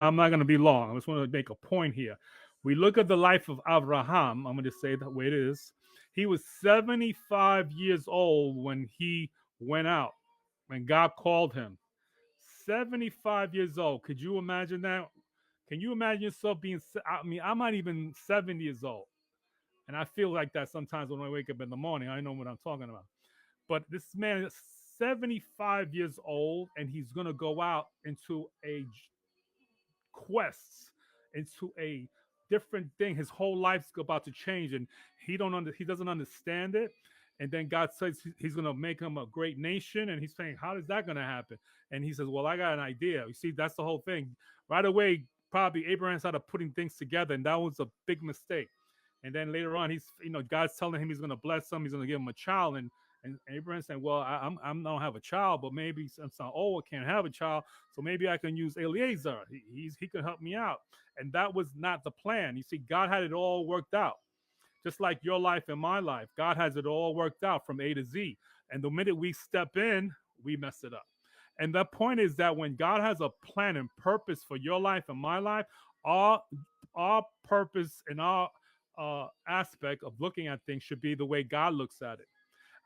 I'm not going to be long. I just want to make a point here. We look at the life of Abraham. I'm going to say the way it is. He was 75 years old when he went out, when God called him. 75 years old. Could you imagine that? Can you imagine yourself being? I mean, I'm not even 70 years old, and I feel like that sometimes when I wake up in the morning. I know what I'm talking about. But this man is 75 years old, and he's gonna go out into a quest, into a different thing. His whole life's about to change, and he doesn't understand it. And then God says he's going to make him a great nation, and he's saying, "How is that going to happen?" And he says, "Well, I got an idea." You see, that's the whole thing. Right away, probably Abraham started putting things together, and that was a big mistake. And then later on, God's telling him he's going to bless him, he's going to give him a child, and Abraham saying, "Well, I'm don't have a child, but maybe since I'm old, I can't have a child, so maybe I can use Eliezer. He can help me out." And that was not the plan. You see, God had it all worked out, just like your life and my life. God has it all worked out from A to Z. And the minute we step in, we mess it up. And the point is that when God has a plan and purpose for your life and my life, our our purpose and our aspect of looking at things should be the way God looks at it,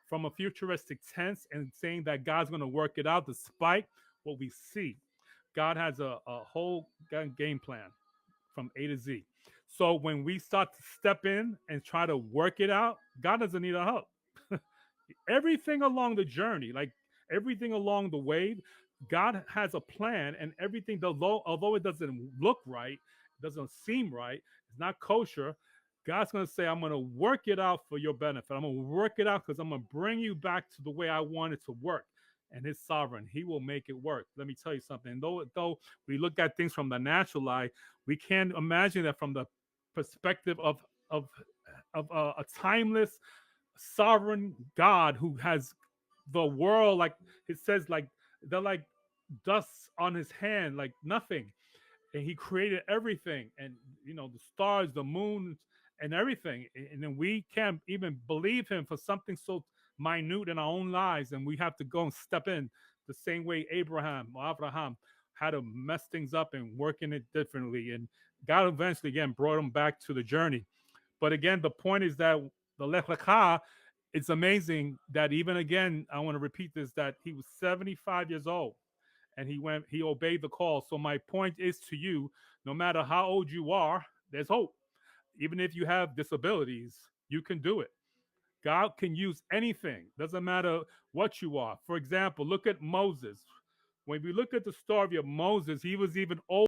from a futuristic tense, and saying that God's going to work it out despite what we see. God has a whole game plan from A to Z. So when we start to step in and try to work it out, God doesn't need our help. Everything along the journey, like everything along the way, God has a plan, and everything, although it doesn't look right, it doesn't seem right, it's not kosher. God's going to say, I'm going to work it out for your benefit. I'm going to work it out because I'm going to bring you back to the way I want it to work. And His sovereign, He will make it work. Let me tell you something. Though we look at things from the natural eye, we can't imagine that from the perspective of a timeless sovereign God who has the world, like it says, like they're like dust on His hand, like nothing. And He created everything, and the stars, the moon, and everything. And then we can't even believe Him for something so minute in our own lives, and we have to go and step in the same way Abraham had to mess things up and working it differently. And God eventually again brought him back to the journey. But again, the point is that the Lech Lecha, it's amazing that even again, I want to repeat this, that he was 75 years old and he obeyed the call. So my point is to you, no matter how old you are, there's hope. Even if you have disabilities, you can do it. God can use anything. Doesn't matter what you are. For example, look at Moses. When we look at the story of Moses, he was even old